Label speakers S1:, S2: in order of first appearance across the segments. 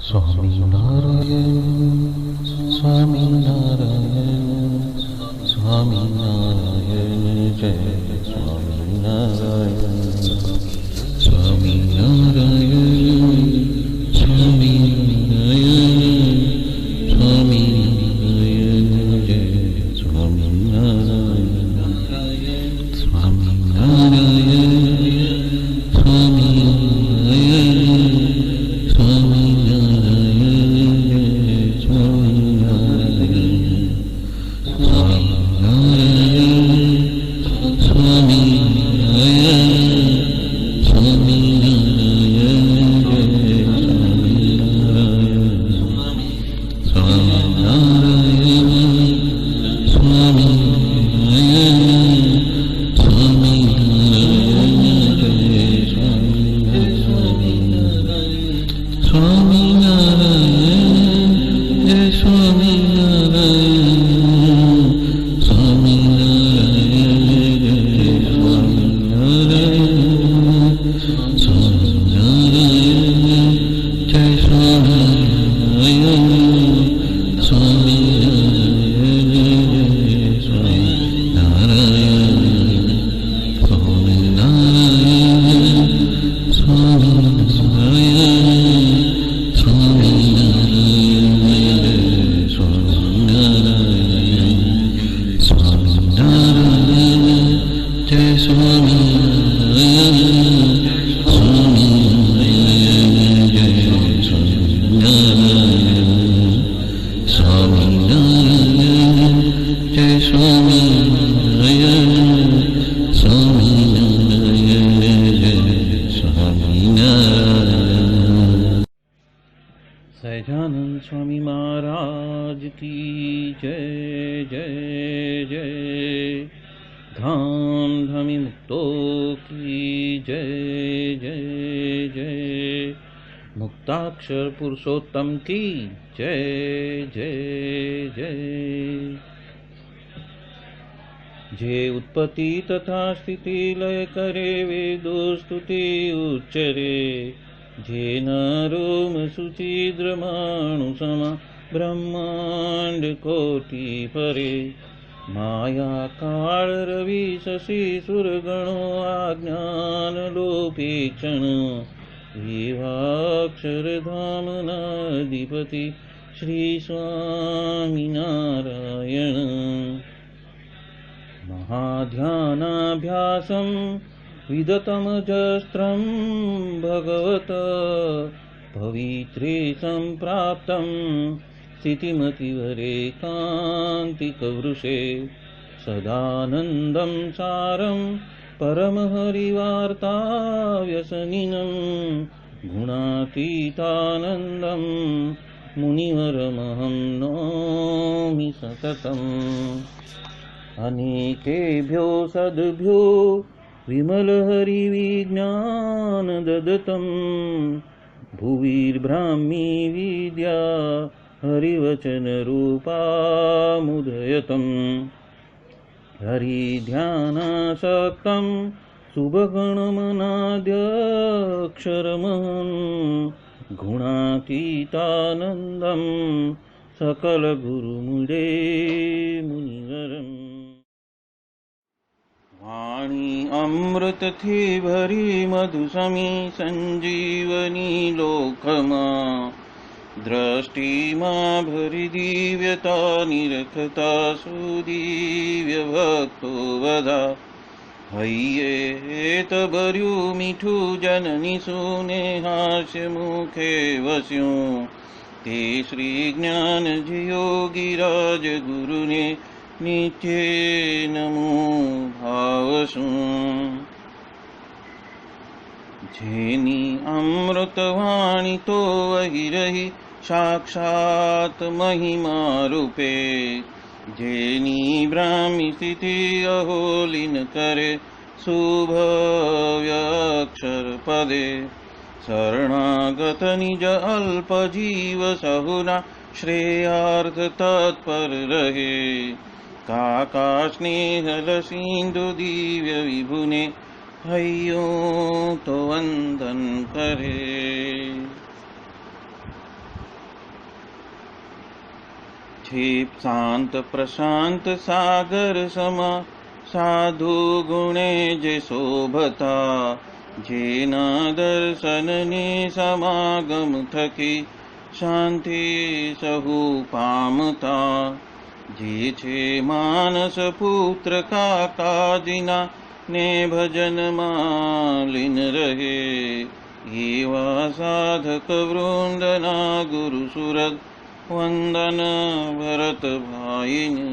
S1: स्वामीनारायण स्वामीनारायण स्वामीनारायण जय स्वामीनारायण स्वामीनारायण स्वामीनारायण स्वामीनारायण जय स्वामीनारायण स्वामीनारायण सहजानंद स्वामी महाराज की जय जय जय। धाम धमी मुक्तों की जय जय जय। मुक्ताक्षर पुरुषोत्तम की जय जय जय। जे उत्पत्ति तथा स्थिति लय करे वेदो स्तुति उच्चरे। जे रोम सुचिद्रमाणु समा ब्रह्मांड कोटि परे। माया काल रवि शशि सुरगणो आज्ञान लोपेक्षण। एवाक्षर धाम नाधिपति श्री स्वामी नारायण। महाध्यानाभ्यासं विदतमजस्त्रं भगवत पवित्रे सम्प्राप्तं। स्थितिमतिवरेकान्तिकवृषे सदानन्दं सारं परमहरिवार्ताव्यसनिनं। गुणातीतानन्दं मुनिवरमहं नौमि सततम्। अनेकेभ्यो सद्भ्यो विमलहरिविज्ञान ददतं। भुविर्ब्राह्मी विद्या हरिवचनरूपामुदयतं। हरिध्यानासक्तं शुभगणमनाद्यक्षरमहं। गुणातीतानन्दं सकलगुरुमुदे मुनिवरम्। वाणी अमृत थी भरी मधुसमी संजीवनी लोकमा। दृष्टि मां भरी दिव्यता निरखता सुदिव्य भक्तो वदा। हय्ये भर्यु मीठू जननी सुने हास्य मुखे वस्यों। ते श्री ज्ञान योगिराज गुरुने नित्ये नमो भावसु। जेनी अमृतवाणी तो वही रही साक्षात महिमा रूपे। जेनी ब्राह्मी स्थिति अहोलिन करे शुभव्यक्षर पदे। शरणागत निज अल्प जीव सहुना श्रेयार्थ तत्पर रहे। काका स्नेहल सिंधु दिव्य विभुने हयो तो वंदन करे। हे शांत प्रशांत सागर समा साधु गुणे जे शोभता जेना दर्शननी समागम थकी शांति सहु पामता जे छे मानस पुत्र काकाजिना ने भजन मालिन रहे एवा साधक वृंदना गुरु सुरत वंदन भरत भाईने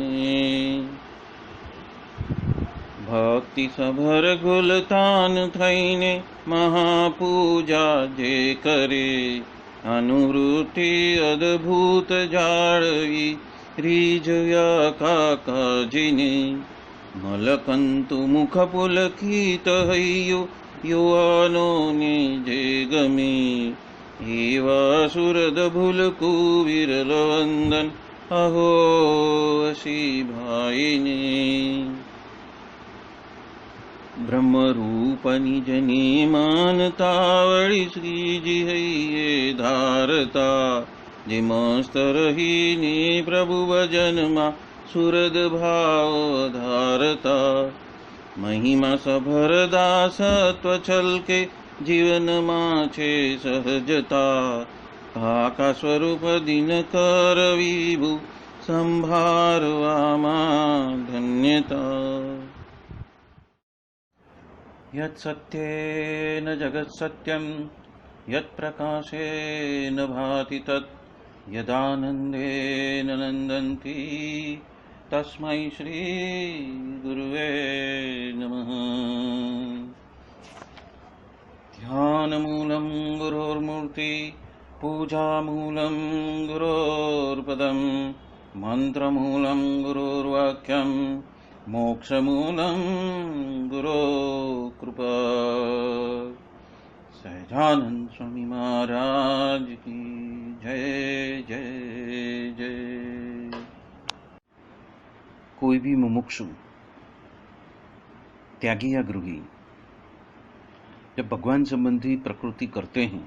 S1: भक्ति सभर गुलतान थईने महापूजा जे करे अनुवृत्ति अद्भुत जाळवी रीजया काकाजीने मलकंतु मुख पुलकित हय्यो युवानो ने जे गमे एवा सुरद भूलकु विरल वंदन अहो अशी भाईने ब्रह्मरूप निजने मानतावळी श्रीजी हये धारता जे मस्त रहीने प्रभु भजनमा सुरद भाव धारता महिमा सभर दासत्व छलके जीवन माछे सहजता काका स्वरूप दिन कर विभु संभारवामा धन्यता यत् सत्येन जगत् सत्यं यत् प्रकाशेन भाति तत् यदानन्देन नन्दन्ति तस्मै श्री गुरुवे नमः। ध्यानमूलं गुरोर्मूर्ति पूजामूलं गुरोर्पदं मन्त्रमूलं गुरोर्वाक्यं मोक्षमूलं गुरो कृपा। सहजानंद स्वामी महाराज की जय जय जय। कोई भी मुमुक्षु त्यागी या गृही जब भगवान संबंधी प्रकृति करते हैं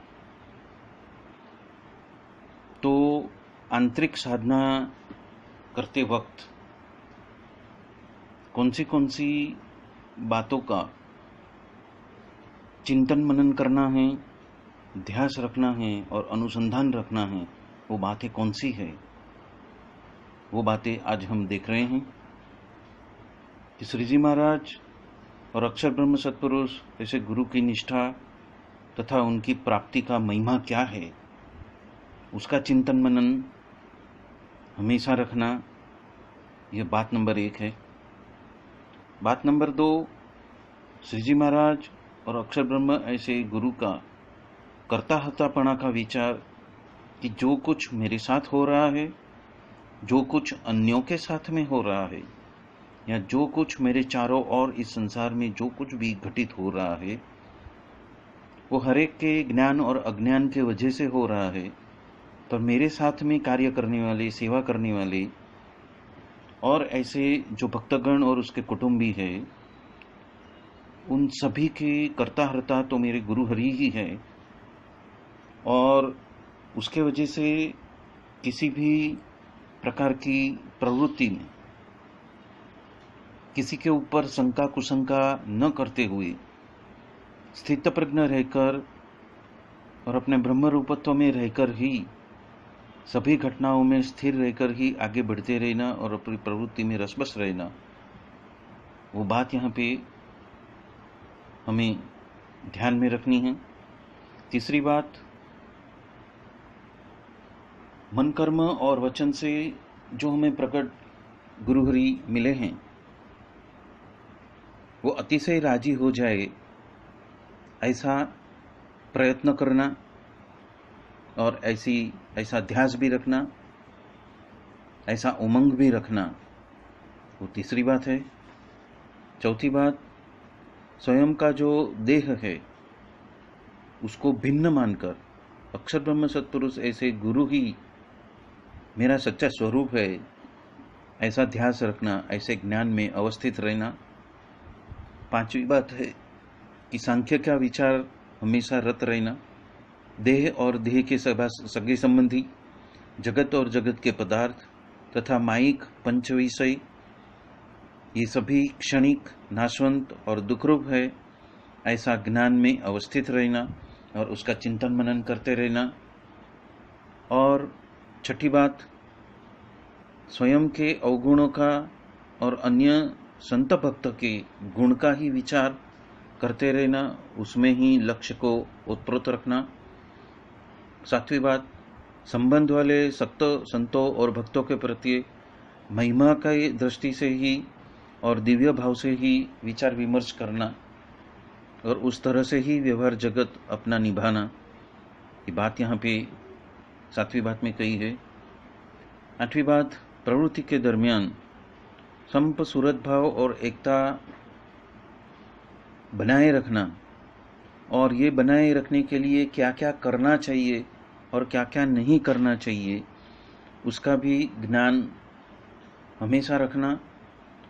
S1: तो आंतरिक साधना करते वक्त कौन सी बातों का चिंतन मनन करना है, ध्यास रखना है और अनुसंधान रखना है, वो बातें कौन सी है, वो बातें आज हम देख रहे हैं कि श्री जी महाराज और अक्षर ब्रह्म सत्पुरुष ऐसे गुरु की निष्ठा तथा उनकी प्राप्ति का महिमा क्या है, उसका चिंतन मनन हमेशा रखना, यह बात नंबर 1 है। बात नंबर 2, श्री जी महाराज और अक्षर ब्रह्म ऐसे गुरु का करता हतापना का विचार कि जो कुछ मेरे साथ हो रहा है, जो कुछ अन्यों के साथ में हो रहा है, या जो कुछ मेरे चारों ओर इस संसार में जो कुछ भी घटित हो रहा है, वो हर एक के ज्ञान और अज्ञान के वजह से हो रहा है। पर मेरे साथ में कार्य करने वाले, सेवा करने वाले और ऐसे जो भक्तगण और उसके कुटुंबी है, उन सभी के कर्ता हर्ता तो मेरे गुरु हरि ही है। और उसके वजह से किसी भी प्रकार की प्रवृत्ति में किसी के ऊपर शंका कुशंका न करते हुए स्थित प्रज्ञ रहकर और अपने ब्रह्म रूपत्व में रहकर ही सभी घटनाओं में स्थिर रहकर ही आगे बढ़ते रहना और अपनी प्रवृत्ति में रसबस रहना, वो बात यहाँ पे हमें ध्यान में रखनी है। तीसरी बात, मन कर्म और वचन से जो हमें प्रकट गुरु हरि मिले हैं, वो अतिशय राजी हो जाए ऐसा प्रयत्न करना और ऐसा ध्यास भी रखना, ऐसा उमंग भी रखना, वो तीसरी बात है। चौथी बात, स्वयं का जो देह है उसको भिन्न मानकर अक्षर ब्रह्म सत्पुरुष ऐसे गुरु ही मेरा सच्चा स्वरूप है, ऐसा ध्यास रखना, ऐसे ज्ञान में अवस्थित रहना। पांचवी बात है कि सांख्य का विचार हमेशा रत रहना, देह और देह के सगे संबंधी, जगत और जगत के पदार्थ, तथा माइक पंच विषय ये सभी क्षणिक, नाशवंत और दुखरूप है, ऐसा ज्ञान में अवस्थित रहना और उसका चिंतन मनन करते रहना। और छठी बात, स्वयं के अवगुणों का और अन्य संत भक्त के गुण का ही विचार करते रहना, उसमें ही लक्ष्य को उत्प्रोत रखना। सातवीं बात, संबंध वाले सक्त संतों और भक्तों के प्रति महिमा की दृष्टि से ही और दिव्य भाव से ही विचार विमर्श करना और उस तरह से ही व्यवहार जगत अपना निभाना। ये बात यहाँ पे सातवीं बात में कही है। आठवीं बात, प्रवृत्ति के दरमियान संप सूरत भाव और एकता बनाए रखना, और ये बनाए रखने के लिए क्या क्या करना चाहिए और क्या क्या नहीं करना चाहिए उसका भी ज्ञान हमेशा रखना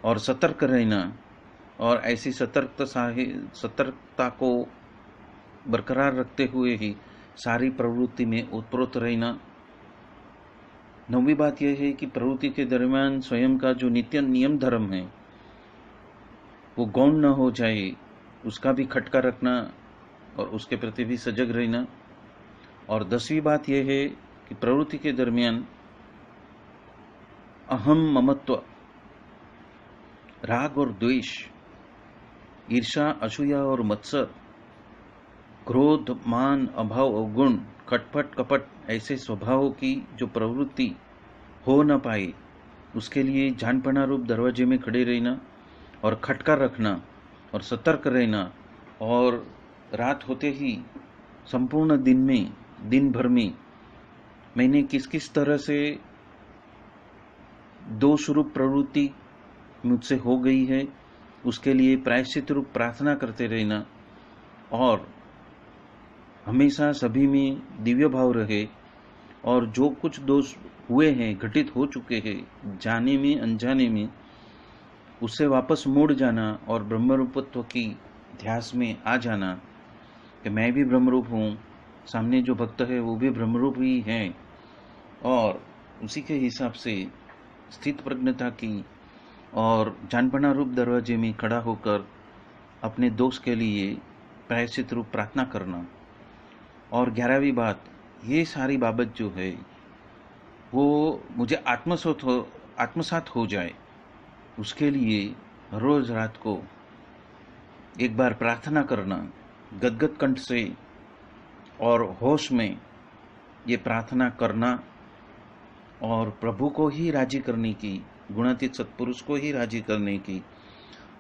S1: और सतर्क रहना, और ऐसी सतर्कता को बरकरार रखते हुए ही सारी प्रवृत्ति में उत्प्रोत रहना। नौवीं बात यह है कि प्रवृत्ति के दरमियान स्वयं का जो नित्य नियम धर्म है वो गौण न हो जाए, उसका भी खटका रखना और उसके प्रति भी सजग रहना। और 10वीं बात यह है कि प्रवृत्ति के दरमियान अहम ममत्व, राग और द्वेष, ईर्षा, असूया और मत्सर, क्रोध, मान, अभाव, अवगुण, खटपट, कपट ऐसे स्वभावों की जो प्रवृत्ति हो न पाए, उसके लिए जानपना रूप दरवाजे में खड़े रहना और खटका रखना और सतर्क रहना। और रात होते ही संपूर्ण दिन भर में मैंने किस किस तरह से दोष रूप प्रवृत्ति मुझसे हो गई है, उसके लिए प्रायश्चित रूप प्रार्थना करते रहना और हमेशा सभी में दिव्य भाव रहे। और जो कुछ दोष हुए हैं, घटित हो चुके हैं, जाने में अनजाने में, उससे वापस मुड़ जाना और ब्रह्मरूपत्व की ध्यास में आ जाना कि मैं भी ब्रह्मरूप हूँ, सामने जो भक्त है वो भी ब्रह्मरूप ही है, और उसी के हिसाब से स्थित प्रज्ञता की और जानपना रूप दरवाजे में खड़ा होकर अपने दोष के लिए प्रायश्चित रूप प्रार्थना करना। और 11वीं बात, ये सारी बाबत जो है वो मुझे आत्मसात हो जाए, उसके लिए रोज रात को एक बार प्रार्थना करना गदगद कंठ से और होश में, ये प्रार्थना करना और प्रभु को ही राजी करने की, गुणातीत सत्पुरुष को ही राजी करने की।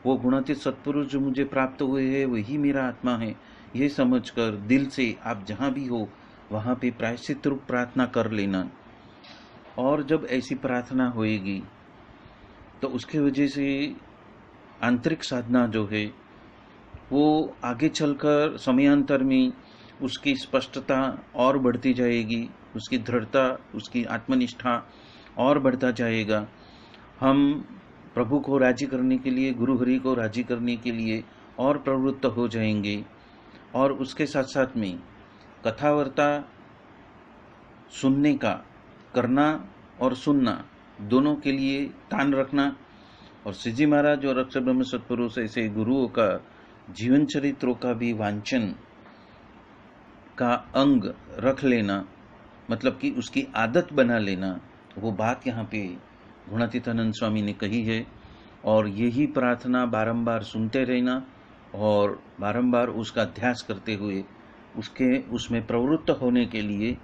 S1: वो गुणातीत सत्पुरुष जो मुझे प्राप्त हुए हैं वही मेरा आत्मा है, ये समझकर दिल से आप जहाँ भी हो वहाँ पे प्रायश्चित रूप प्रार्थना कर लेना। और जब ऐसी प्रार्थना होएगी तो उसके वजह से आंतरिक साधना जो है वो आगे चलकर समयांतर में उसकी स्पष्टता और बढ़ती जाएगी, उसकी दृढ़ता, उसकी आत्मनिष्ठा और बढ़ता जाएगा। हम प्रभु को राजी करने के लिए, गुरु हरि को राजी करने के लिए और प्रवृत्त हो जाएंगे। और उसके साथ साथ में कथावार्ता सुनने का, करना और सुनना दोनों के लिए तान रखना। और श्रीजी महाराज और अक्षर ब्रह्म सत्पुरुष ऐसे गुरुओं का जीवन चरित्रों का भी वांचन का अंग रख लेना, मतलब कि उसकी आदत बना लेना, वो बात यहाँ पे गुणातीतानंद स्वामी ने कही है। और यही प्रार्थना बारंबार सुनते रहना और बारंबार उसका अध्यास करते हुए उसमें प्रवृत्त होने के लिए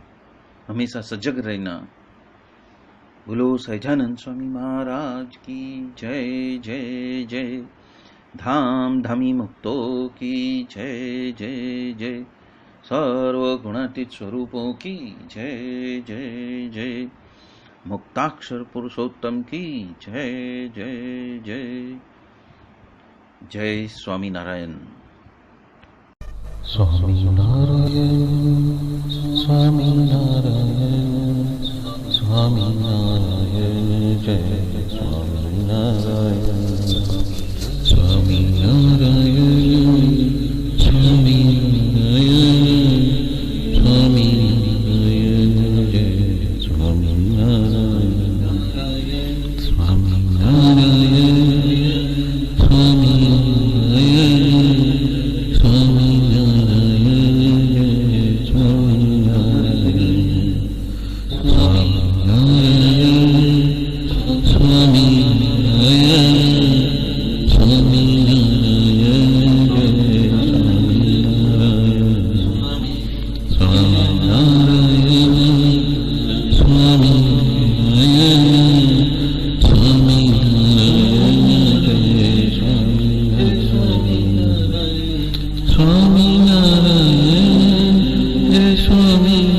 S1: हमेशा सजग रहना। बोलो सहजानंद स्वामी महाराज की जय जय जय। धाम धामी मुक्तों की जय जय जय। सर्वगुणातीत स्वरूपों की जय जय जय। मुक्ताक्षर पुरुषोत्तम की जय जय जय। जय स्वामी नारायण।
S2: स्वामी नारायण स्वामी नारायण स्वामी नारायण जय स्वामी नारायण स्वामी नारायण स्वामी नारायण स्वामी नारायण जय स्वामी नारायण। जय स्वामी